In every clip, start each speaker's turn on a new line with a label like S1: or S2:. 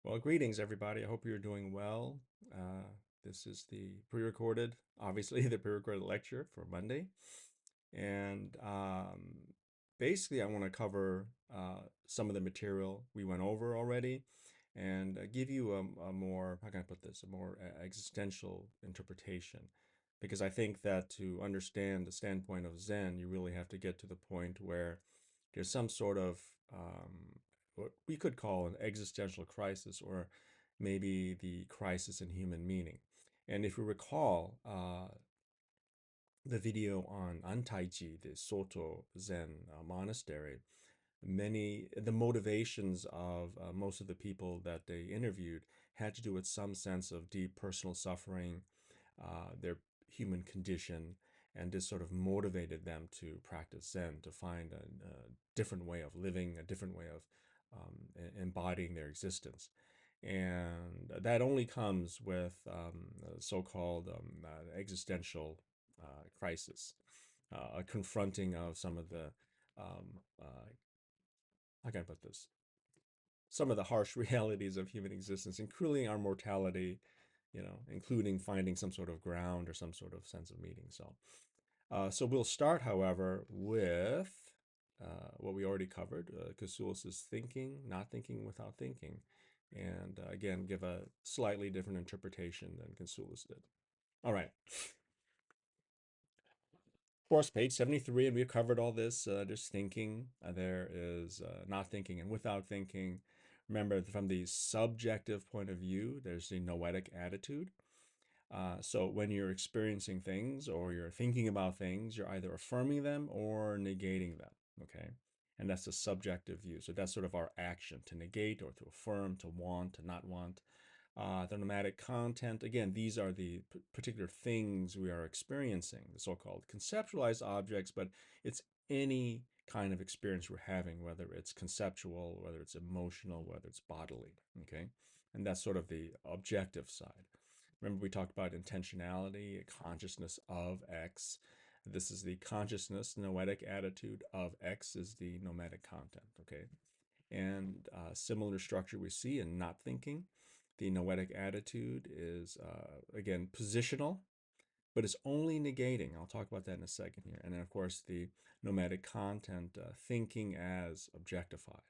S1: Well, greetings, everybody. I hope you're doing well. This is the pre-recorded, obviously, the pre-recorded lecture for Monday. And basically, I want to cover some of the material we went over already and give you a more, how can I put this, a more existential interpretation. Because I think that to understand the standpoint of Zen, you really have to get to the point where there's some sort of what we could call an existential crisis, or maybe the crisis in human meaning. And if you recall the video on Antaiji, the Soto Zen monastery, the motivations of most of the people that they interviewed had to do with some sense of deep personal suffering, their human condition, and this sort of motivated them to practice Zen, to find a different way of living, a different way of embodying their existence. And that only comes with a so-called existential crisis, a confronting of some of the, um, uh, how can I put this? Some of the harsh realities of human existence, including our mortality, including finding some sort of ground or some sort of sense of meaning. So we'll start, however, with what we already covered, Casulus's thinking, not thinking without thinking, and again, give a slightly different interpretation than Casulus did. All right. Of course, page 73, and we've covered all this. There's thinking, there is not thinking and without thinking. Remember, from the subjective point of view, there's the noetic attitude. So when you're experiencing things or you're thinking about things, you're either affirming them or negating them, okay? And that's the subjective view. So that's sort of our action, to negate or to affirm, to want, to not want. The nomadic content, again, these are the particular things we are experiencing, the so-called conceptualized objects, but it's any kind of experience we're having, whether it's conceptual, whether it's emotional, whether it's bodily, okay? And that's sort of the objective side. Remember, we talked about intentionality, consciousness of X. This is the consciousness, noetic attitude of X is the nomadic content, okay? And similar structure we see in not thinking. The noetic attitude is, again, positional, but it's only negating. I'll talk about that in a second here. And then, of course, the nomadic content, thinking as objectified.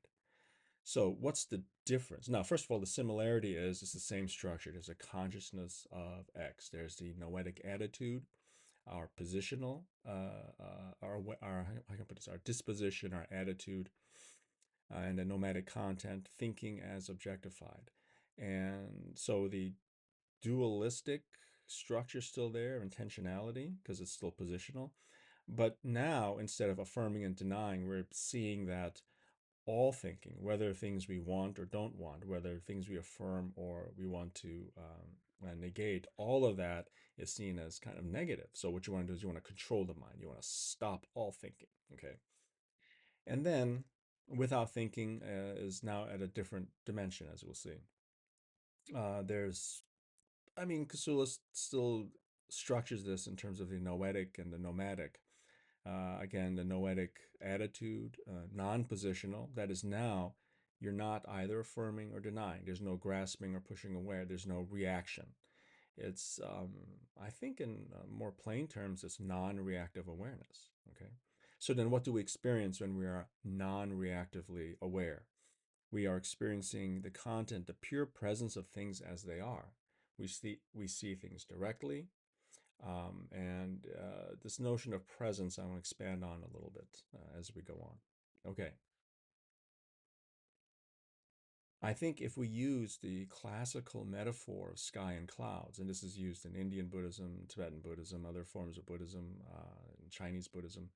S1: So what's the difference? Now, first of all, the similarity is it's the same structure. There's a consciousness of X. There's the noetic attitude, our positional, our how can I put this, our disposition, our attitude, and the nomadic content, thinking as objectified. And so the dualistic structure is still there, intentionality, because it's still positional. But now, instead of affirming and denying, we're seeing that all thinking, whether things we want or don't want, whether things we affirm or we want to negate, all of that is seen as kind of negative. So what you want to do is you want to control the mind. You want to stop all thinking, okay? And then without thinking is now at a different dimension, as we'll see. There's, I mean, Casullus still structures this in terms of the noetic and the nomadic. Again, the noetic attitude, non-positional, that is now you're not either affirming or denying. There's no grasping or pushing away. There's no reaction. It's, I think in more plain terms, it's non-reactive awareness. Okay. So then what do we experience when we are non-reactively aware? We are experiencing the content, the pure presence of things as they are. We see things directly. And this notion of presence, I want to expand on a little bit as we go on. Okay. I think if we use the classical metaphor of sky and clouds, and this is used in Indian Buddhism, Tibetan Buddhism, other forms of Buddhism, and Chinese Buddhism,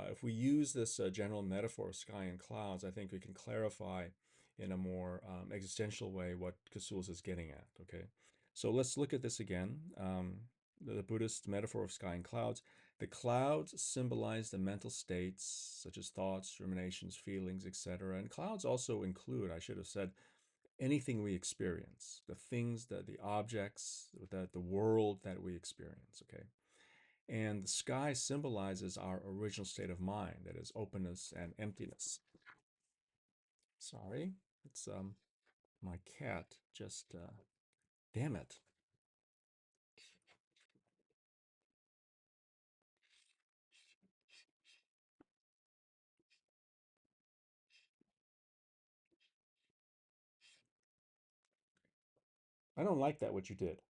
S1: if we use this general metaphor of sky and clouds, I think we can clarify in a more existential way what Casullus is getting at. Okay, so let's look at this again. The Buddhist metaphor of sky and clouds. The clouds symbolize the mental states such as thoughts, ruminations, feelings, etc. And clouds also include, I should have said, anything we experience, the things that the objects, that the world that we experience. Okay. And the sky symbolizes our original state of mind, that is openness and emptiness. Sorry, it's My cat just, damn it. I don't like that what you did.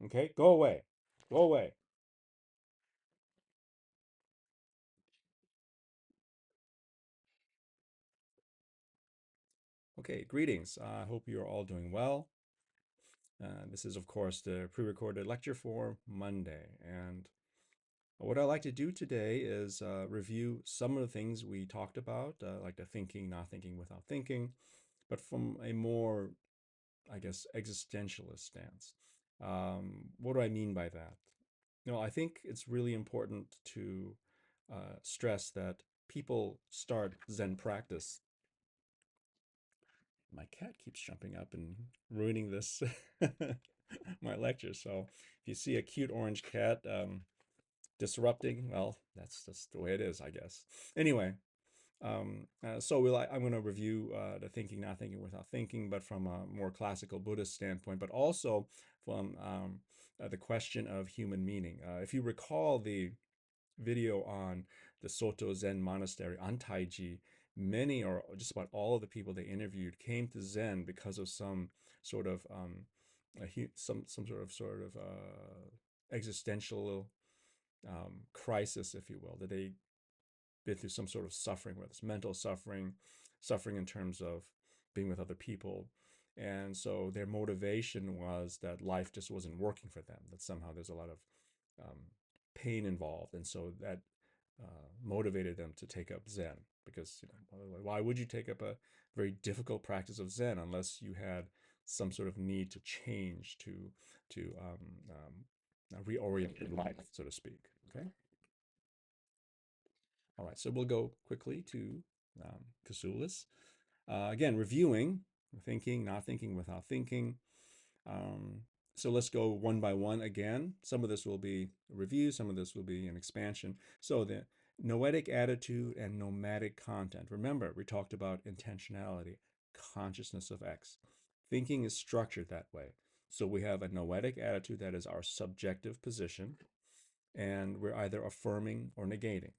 S1: Okay, go away. Go away. Okay, greetings. I hope you're all doing well. This is, of course, the pre recorded lecture for Monday. And what I'd like to do today is review some of the things we talked about, like the thinking, not thinking without thinking, but from a more, I guess, existentialist stance. What do I mean by that? I think it's really important to stress that people start Zen practice. My cat keeps jumping up and ruining this my lecture. So if you see a cute orange cat disrupting, well, that's just the way it is, I guess. Anyway, I'm going to review the thinking, not thinking without thinking, but from a more classical Buddhist standpoint, but also from the question of human meaning. If you recall the video on the Soto Zen monastery on Taiji, many or just about all of the people they interviewed came to Zen because of some sort of existential crisis, if you will, that they been through some sort of suffering, whether it's mental suffering, suffering in terms of being with other people. And so their motivation was that life just wasn't working for them, that somehow there's a lot of um, pain involved. And so that motivated them to take up Zen because, why would you take up a very difficult practice of Zen unless you had some sort of need to change, to reorient your life, so to speak. Okay. All right, so we'll go quickly to Casullus. Again, reviewing, thinking, not thinking without thinking. Um, so let's go one by one again. Some of this will be a review, some of this will be an expansion. So the noetic attitude and nomadic content. Remember, we talked about intentionality, consciousness of X. Thinking is structured that way. So we have a noetic attitude that is our subjective position, and we're either affirming or negating.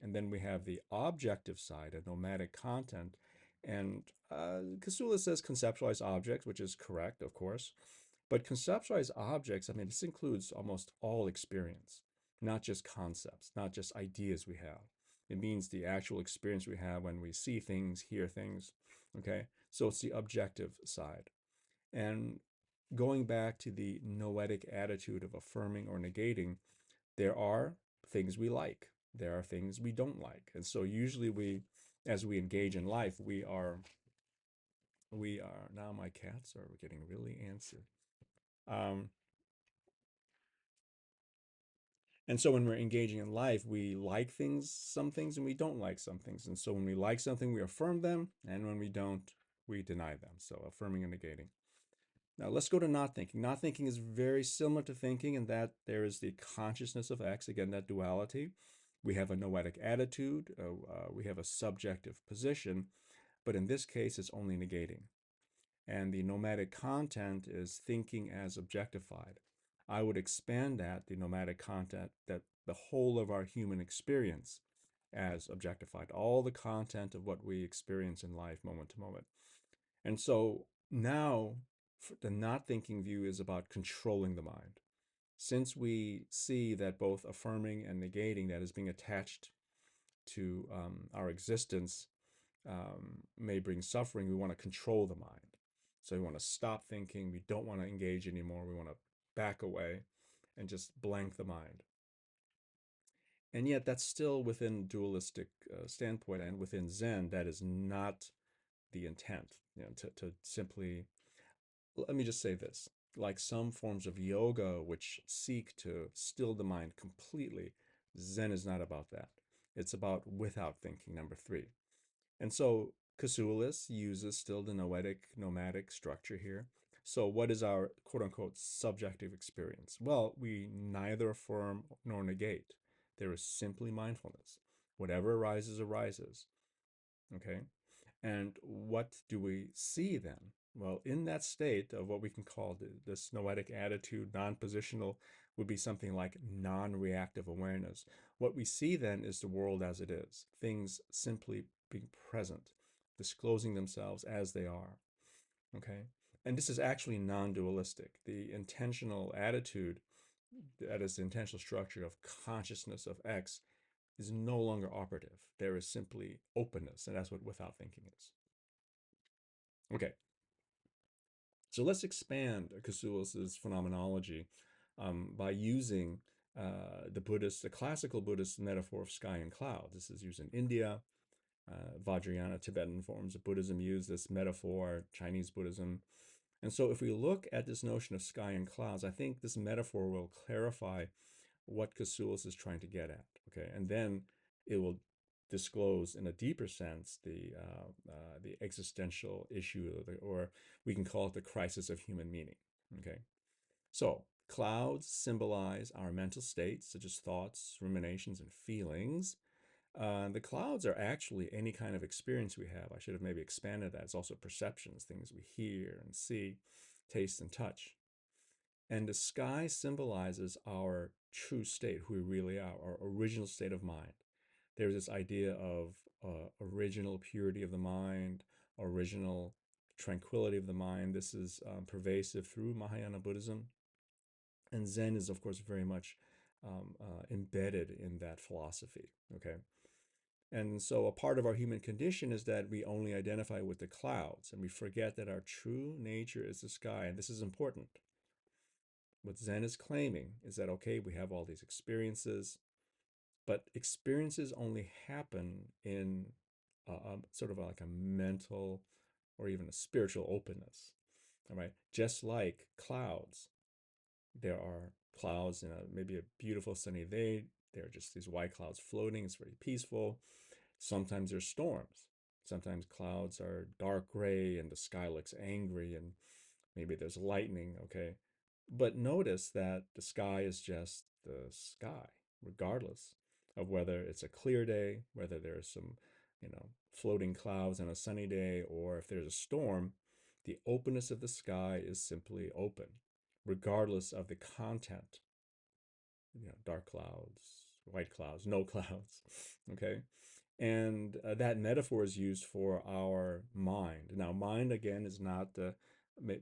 S1: And then we have the objective side, a nomadic content. And Kasula says conceptualize objects, which is correct, of course. But conceptualize objects, I mean, this includes almost all experience, not just concepts, not just ideas we have. It means the actual experience we have when we see things, hear things. Okay, so it's the objective side. And going back to the noetic attitude of affirming or negating, there are things we like, there are things we don't like. And so usually as we engage in life, we are now my cats are getting really antsy. Um, and so when we're engaging in life, we like things, some things, and we don't like some things. And so when we like something, we affirm them, and when we don't, we deny them. So affirming and negating. Now let's go to not thinking. Not thinking is very similar to thinking in that there is the consciousness of X, again, that duality. We have a noetic attitude, we have a subjective position, but in this case, it's only negating. And the nomadic content is thinking as objectified. I would expand that, the nomadic content, that the whole of our human experience as objectified, all the content of what we experience in life moment to moment. And so now the not thinking view is about controlling the mind. Since we see that both affirming and negating that is being attached to our existence may bring suffering, we want to control the mind. So we want to stop thinking. We don't want to engage anymore. We want to back away and just blank the mind. And yet, that's still within dualistic standpoint, and within Zen, that is not the intent. To simply, let me just say this: like some forms of yoga, which seek to still the mind completely, Zen is not about that. It's about without thinking. Number three. And so Casullus uses still the noetic nomadic structure here. So what is our quote unquote subjective experience? Well, we neither affirm nor negate. There is simply mindfulness. Whatever arises, arises. Okay. And what do we see then? Well, in that state of what we can call this noetic attitude, non-positional, would be something like non-reactive awareness. What we see then is the world as it is, things simply being present, disclosing themselves as they are. Okay? And this is actually non-dualistic. The intentional attitude, that is the intentional structure of consciousness of X, is no longer operative. There is simply openness, and that's what without thinking is. Okay, so let's expand Casulus's phenomenology by using the classical Buddhist metaphor of sky and cloud. This is used in India. Vajrayana, Tibetan forms of Buddhism use this metaphor, Chinese Buddhism. And so if we look at this notion of sky and clouds, I think this metaphor will clarify what Casullus is trying to get at. Okay, and then it will disclose in a deeper sense the existential issue, or we can call it the crisis of human meaning. Okay, so clouds symbolize our mental states, such as thoughts, ruminations, and feelings. The clouds are actually any kind of experience we have. I should have maybe expanded that. It's also perceptions, things we hear and see, taste and touch. And the sky symbolizes our true state, who we really are, our original state of mind. There's this idea of original purity of the mind, original tranquility of the mind. This is pervasive through Mahayana Buddhism. And Zen is, of course, very much embedded in that philosophy. Okay. And so a part of our human condition is that we only identify with the clouds and we forget that our true nature is the sky. And this is important. What Zen is claiming is that, okay, we have all these experiences, but experiences only happen in sort of like a mental or even a spiritual openness. All right. Just like clouds, there are clouds in maybe a beautiful sunny day. There are just these white clouds floating. It's very peaceful. Sometimes there's storms. Sometimes clouds are dark gray and the sky looks angry and maybe there's lightning, okay? But notice that the sky is just the sky, regardless of whether it's a clear day, whether there's some, floating clouds on a sunny day, or if there's a storm, the openness of the sky is simply open, regardless of the content, dark clouds, white clouds, no clouds, okay? And that metaphor is used for our mind. Now, mind, again, is not the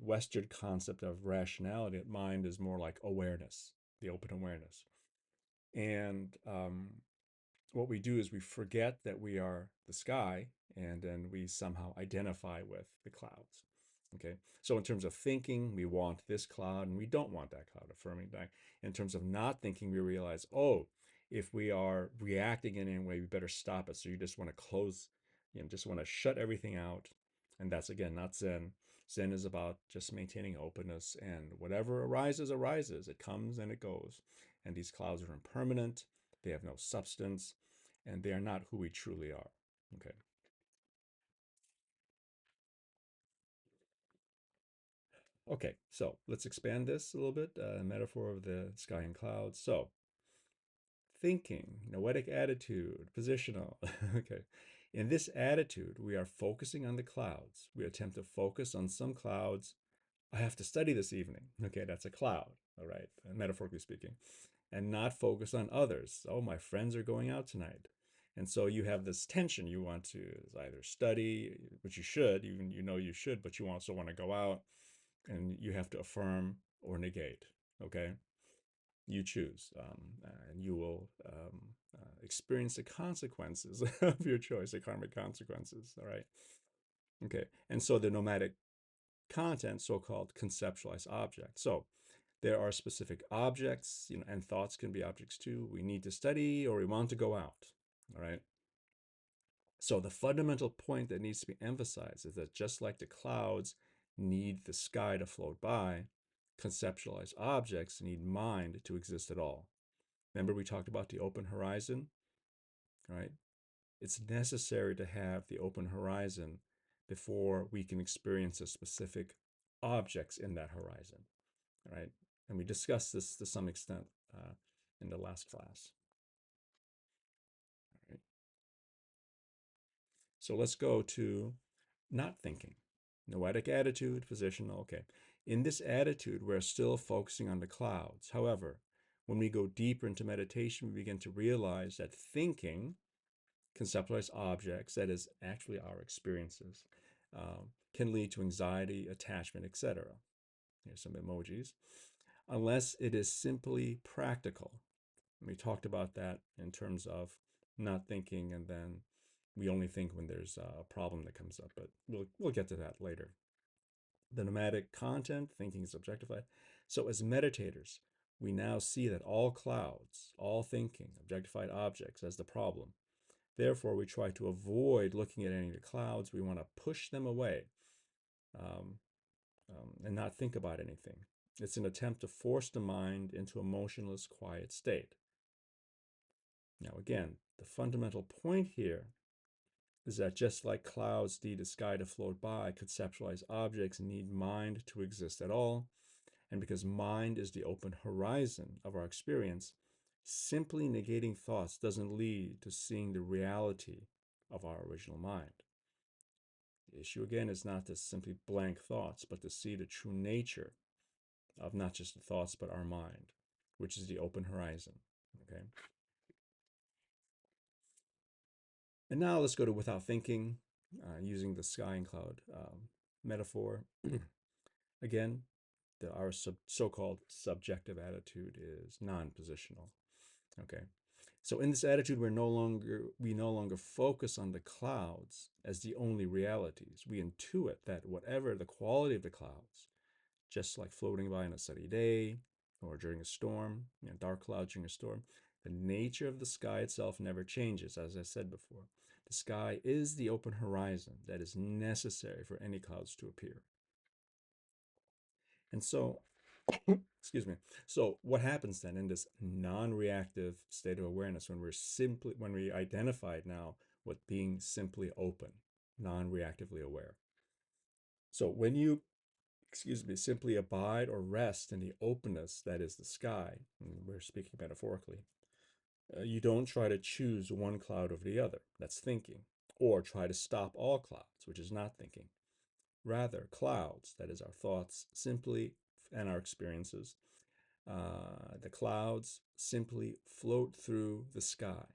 S1: Western concept of rationality. Mind is more like awareness, the open awareness. And what we do is we forget that we are the sky, and then we somehow identify with the clouds. Okay, so in terms of thinking, we want this cloud and we don't want that cloud, affirming that. In terms of not thinking, we realize, oh, if we are reacting in any way, we better stop it. So you just want to close, just want to shut everything out. And that's, again, not Zen. Zen is about just maintaining openness, and whatever arises, arises. It comes and it goes. And these clouds are impermanent, they have no substance, and they are not who we truly are. Okay. Okay, so let's expand this a little bit. Metaphor of the sky and clouds. So, thinking, noetic attitude, positional. Okay. In this attitude, we are focusing on the clouds. We attempt to focus on some clouds. I have to study this evening. Okay, that's a cloud, all right, metaphorically speaking, and not focus on others. Oh, my friends are going out tonight. And so you have this tension. You want to either study, which you should, even you should, but you also want to go out, and you have to affirm or negate. Okay, you choose, and you will experience the consequences of your choice, the karmic consequences. All right. Okay, and so the nomadic content, so-called conceptualized objects. So there are specific objects, and thoughts can be objects too. We need to study or we want to go out. All right. So the fundamental point that needs to be emphasized is that just like the clouds need the sky to float by, conceptualized objects need mind to exist at all. Remember we talked about the open horizon, right? It's necessary to have the open horizon before we can experience the specific objects in that horizon, right? And we discussed this to some extent in the last class. All right. So let's go to not thinking. Noetic attitude, positional, okay. In this attitude, we're still focusing on the clouds. However, when we go deeper into meditation, we begin to realize that thinking, conceptualized objects, that is actually our experiences, can lead to anxiety, attachment, etc. Here's some emojis. Unless it is simply practical. We talked about that in terms of not thinking, and then we only think when there's a problem that comes up, but we'll get to that later. The nomadic content, thinking is objectified. So as meditators, we now see that all clouds, all thinking, objectified objects as the problem. Therefore, we try to avoid looking at any of the clouds. We want to push them away, um, and not think about anything. It's an attempt to force the mind into a motionless, quiet state. Now, again, the fundamental point here is that just like clouds need the sky to float by, conceptualized objects need mind to exist at all. And because mind is the open horizon of our experience, simply negating thoughts doesn't lead to seeing the reality of our original mind. The issue again is not to simply blank thoughts, but to see the true nature of not just the thoughts, but our mind, which is the open horizon. Okay. And now let's go to without thinking, using the sky and cloud metaphor. Again, our so-called subjective attitude is non-positional. Okay. So in this attitude, we no longer focus on the clouds as the only realities. We intuit that whatever the quality of the clouds, just like floating by on a sunny day or during a storm, dark clouds during a storm, the nature of the sky itself never changes, as I said before. The sky is the open horizon that is necessary for any clouds to appear. And so, excuse me. So what happens then in this non-reactive state of awareness when we identified now what being simply open, non-reactively aware. So when you, excuse me, simply abide or rest in the openness that is the sky, and we're speaking metaphorically, you don't try to choose one cloud over the other, that's thinking, or try to stop all clouds, which is not thinking. Rather, clouds, that is our thoughts, simply, and our experiences, the clouds simply float through the sky,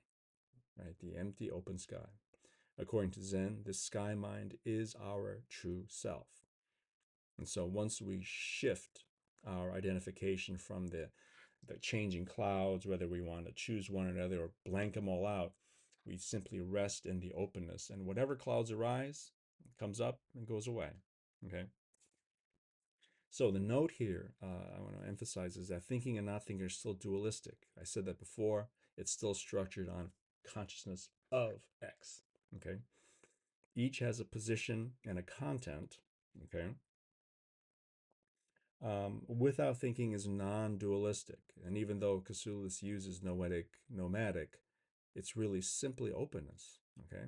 S1: right? The empty, open sky. According to Zen, the sky mind is our true self. And so once we shift our identification from the changing clouds, whether we want to choose one or another or blank them all out, we simply rest in the openness. And whatever clouds arise, comes up and goes away. Okay? So the note here I want to emphasize is that thinking and not thinking are still dualistic. I said that before. It's still structured on consciousness of X. Okay? Each has a position and a content. Okay? Without thinking is non-dualistic. And even though Casulis uses nomadic, it's really simply openness. Okay?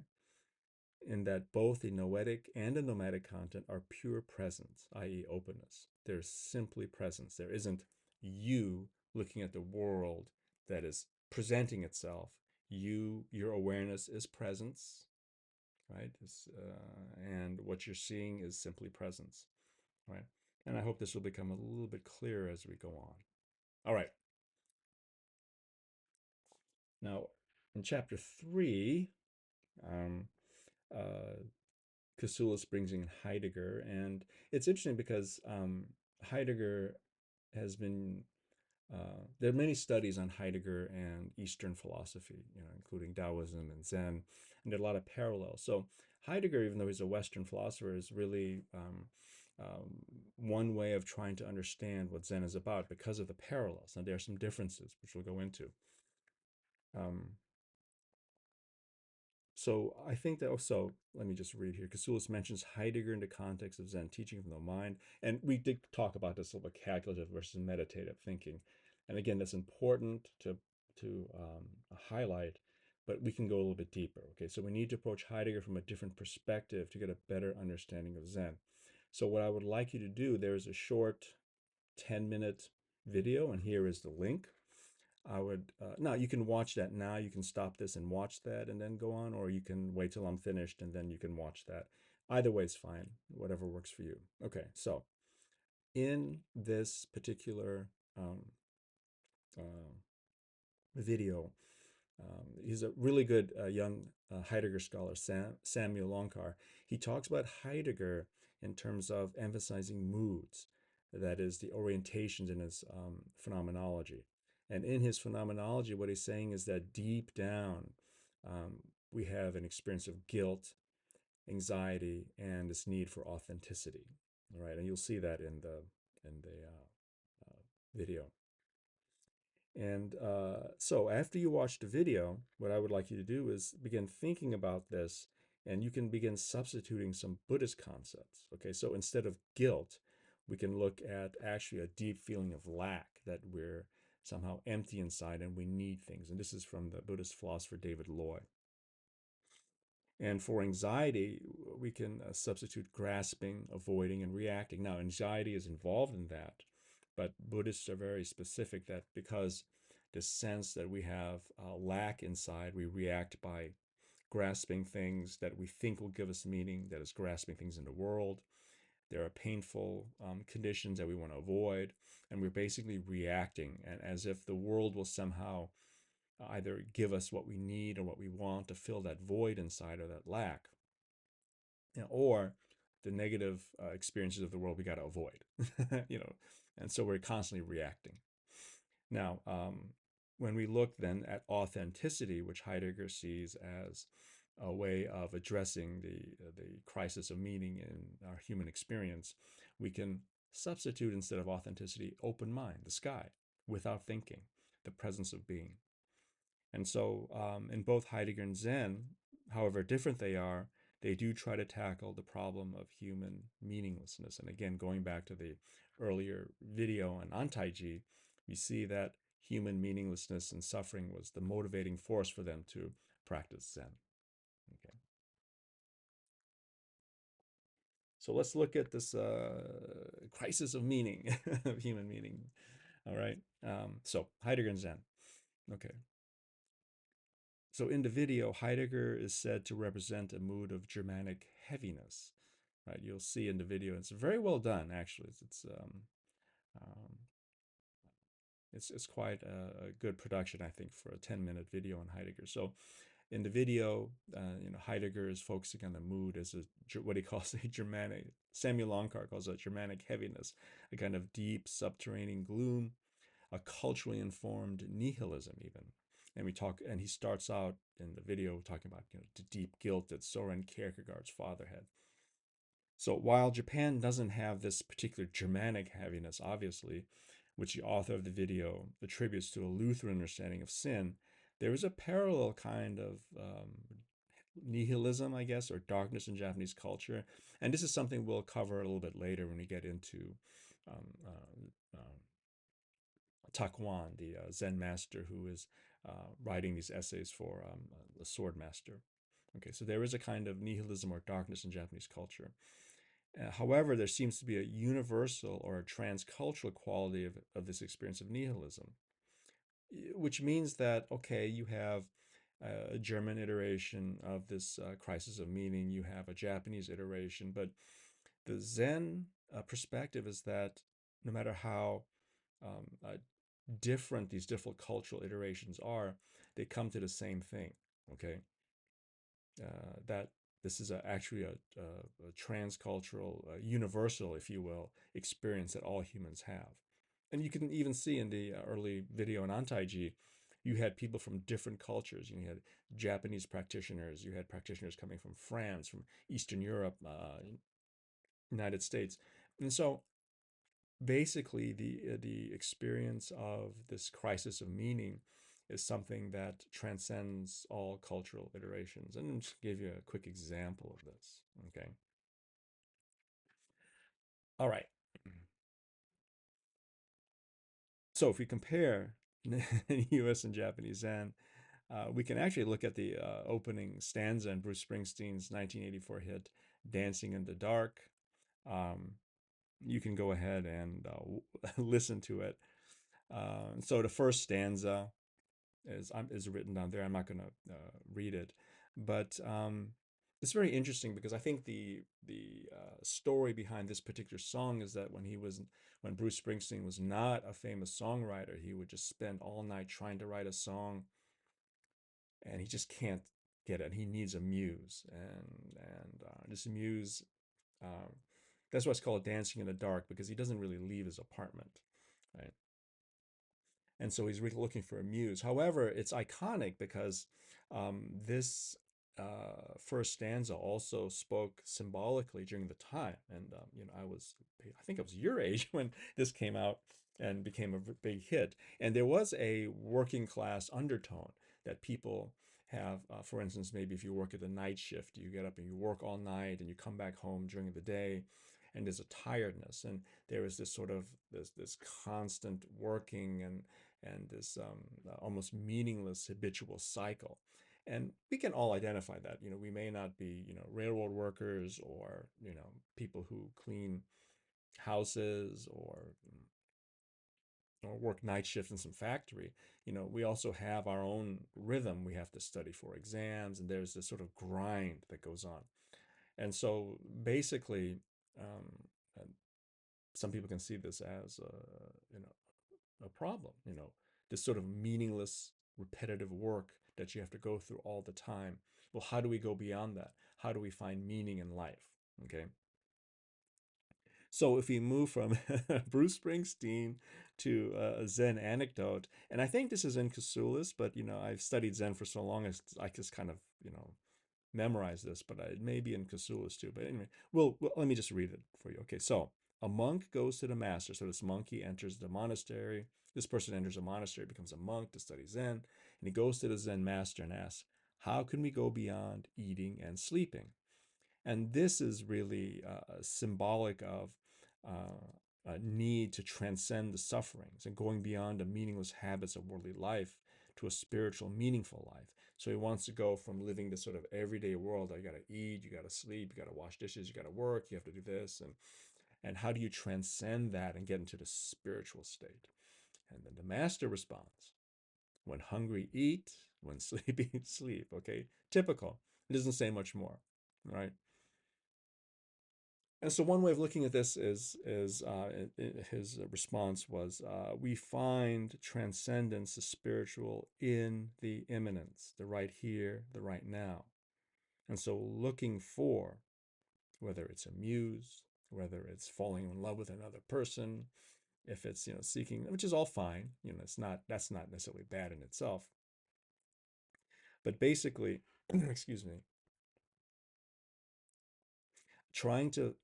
S1: In that both the noetic and the nomadic content are pure presence, i.e., openness. There's simply presence. There isn't you looking at the world that is presenting itself. Your awareness is presence, right? And what you're seeing is simply presence, right? And I hope this will become a little bit clearer as we go on. All right. Now, in chapter 3, um, uh, Casullus brings in Heidegger, and it's interesting because Heidegger has been there are many studies on Heidegger and Eastern philosophy, including Taoism and Zen, and there are a lot of parallels. So Heidegger, even though he's a Western philosopher, is really one way of trying to understand what Zen is about because of the parallels. Now there are some differences, which we'll go into. Um, So I think that also, let me just read here. Casullus mentions Heidegger in the context of Zen teaching from the mind. And we did talk about this a little bit, calculative versus meditative thinking. And again, that's important to highlight, but we can go a little bit deeper. Okay, so we need to approach Heidegger from a different perspective to get a better understanding of Zen. So what I would like you to do, there's a short 10-minute video, and here is the link. I would, now you can watch that now. You can stop this and watch that and then go on, or you can wait till I'm finished and then you can watch that. Either way is fine, whatever works for you. Okay, so in this particular um, uh, video, he's a really good young Heidegger scholar, Samuel Lonkar. He talks about Heidegger in terms of emphasizing moods, that is, the orientations in his phenomenology. And in his phenomenology, what he's saying is that deep down, um, we have an experience of guilt, anxiety, and this need for authenticity. All right, and you'll see that in the video. And so after you watch the video, what I would like you to do is begin thinking about this, and you can begin substituting some Buddhist concepts. Okay, so instead of guilt, we can look at actually a deep feeling of lack, that we're somehow empty inside and we need things. And this is from the Buddhist philosopher David Loy. And for anxiety, we can substitute grasping, avoiding, and reacting. Now, anxiety is involved in that, but Buddhists are very specific that because the sense that we have lack inside, we react by grasping things that we think will give us meaning, that is, grasping things in the world. There are painful conditions that we want to avoid, and we're basically reacting, and as if the world will somehow either give us what we need or what we want to fill that void inside or that lack, or the negative experiences of the world we got to avoid, you know, and so we're constantly reacting. Now, when we look then at authenticity, which Heidegger sees as a way of addressing the crisis of meaning in our human experience, we can substitute instead of authenticity open mind, the sky, without thinking, the presence of being. And so, in both Heidegger and Zen, however different they are, they do try to tackle the problem of human meaninglessness. And again, going back to the earlier video on Antaiji, we see that human meaninglessness and suffering was the motivating force for them to practice Zen. Okay. So let's look at this crisis of meaning, of human meaning. All right. So Heidegger and Zen. Okay. So in the video, Heidegger is said to represent a mood of Germanic heaviness. Right? You'll see in the video, it's very well done, actually. Um, it's quite a good production, I think, for a 10-minute video on Heidegger. So in the video, Heidegger is focusing on the mood as what he calls a Germanic, Samuel Lonkar calls it Germanic heaviness, a kind of deep subterranean gloom, a culturally informed nihilism even. And he starts out in the video talking about the deep guilt that Soren Kierkegaard's father had. So while Japan doesn't have this particular Germanic heaviness, obviously, which the author of the video attributes to a Lutheran understanding of sin, there is a parallel kind of nihilism, I guess, or darkness in Japanese culture. And this is something we'll cover a little bit later when we get into um, Takuan, the Zen master who is writing these essays for the sword master. Okay, so there is a kind of nihilism or darkness in Japanese culture. However, there seems to be a universal or a transcultural quality of this experience of nihilism, which means that, okay, you have a German iteration of this crisis of meaning, you have a Japanese iteration, but the Zen perspective is that no matter how different these different cultural iterations are, they come to the same thing. Okay, that this is actually a transcultural, universal, if you will, experience that all humans have. And you can even see in the early video on Antaiji, you had people from different cultures. You had Japanese practitioners, you had practitioners coming from France, from Eastern Europe, United States. And so basically the experience of this crisis of meaning is something that transcends all cultural iterations. And I'll just give you a quick example of this. Okay. All right. So if we compare US and Japanese Zen, we can actually look at the opening stanza in Bruce Springsteen's 1984 hit, Dancing in the Dark. Um, you can go ahead and listen to it. So the first stanza is written down there. I'm not going to read it, but it's very interesting because I think the story behind this particular song is that when Bruce Springsteen was not a famous songwriter, he would just spend all night trying to write a song, and he just can't get it. He needs a muse, and this muse, um, that's why it's called dancing in the dark, because he doesn't really leave his apartment, right? And so he's really looking for a muse. However, it's iconic because this first stanza also spoke symbolically during the time. And I think I was your age when this came out and became a big hit. And there was a working class undertone that people have. For instance, maybe if you work at the night shift, you get up and you work all night, and you come back home during the day, and there's a tiredness, and there is this sort of this constant working and this almost meaningless habitual cycle. And we can all identify that. We may not be, railroad workers, or, people who clean houses, or work night shift in some factory. We also have our own rhythm we have to study for exams, and there's this sort of grind that goes on. And so basically, um, uh, some people can see this as a problem, this sort of meaningless, repetitive work that you have to go through all the time. Well, how do we go beyond that? How do we find meaning in life? Okay. So if we move from Bruce Springsteen to a Zen anecdote, and I think this is in Kasulis, but I've studied Zen for so long, I just kind of memorize this, but it may be in Kasulis too. But anyway, well, let me just read it for you. Okay, so a monk goes to the master. So this monkey enters the monastery. This person enters a monastery, becomes a monk to study Zen, and he goes to the Zen master and asks, "How can we go beyond eating and sleeping?" And this is really symbolic of a need to transcend the sufferings and going beyond the meaningless habits of worldly life to a spiritual, meaningful life. So he wants to go from living this sort of everyday world. You got to eat, you got to sleep, you got to wash dishes, you got to work, you have to do this, and how do you transcend that and get into the spiritual state? And then the master responds, "When hungry, eat. When sleepy, sleep." Okay, typical. It doesn't say much more, right? And so one way of looking at this is his response was, we find transcendence, the spiritual, in the immanence, the right here, the right now. And so looking for, whether it's a muse, whether it's falling in love with another person, if it's seeking, which is all fine, it's not, that's not necessarily bad in itself, but basically, excuse me, trying to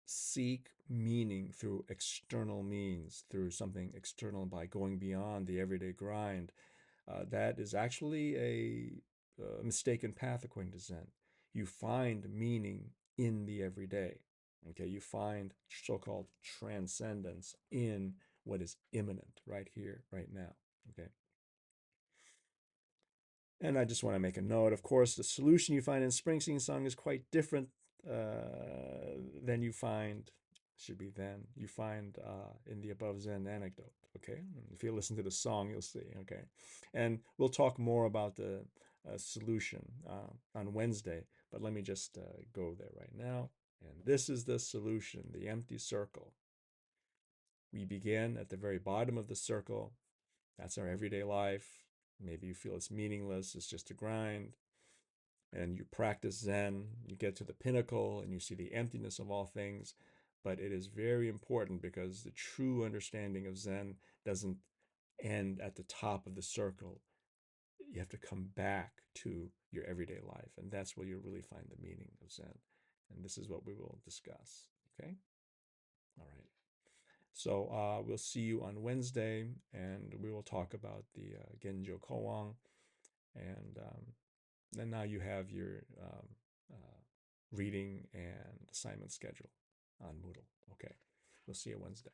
S1: seek meaning through external means, through something external, by going beyond the everyday grind, that is actually a mistaken path according to Zen. You find meaning in the everyday. Okay, you find so-called transcendence in what is immanent, right here, right now. Okay. And I just want to make a note, of course, the solution you find in Springsteen's song is quite different than you find, should be then, you find in the above Zen anecdote. Okay. If you listen to the song, you'll see. Okay. And we'll talk more about the solution on Wednesday, but let me just go there right now. And this is the solution, the empty circle. We begin at the very bottom of the circle. That's our everyday life. Maybe you feel it's meaningless, it's just a grind. And you practice Zen, you get to the pinnacle, and you see the emptiness of all things. But it is very important, because the true understanding of Zen doesn't end at the top of the circle. You have to come back to your everyday life, and that's where you'll really find the meaning of Zen. And this is what we will discuss. Okay? All right. So we'll see you on Wednesday, and we will talk about the Genjo Koan. And then now you have your reading and assignment schedule on Moodle. Okay. We'll see you Wednesday.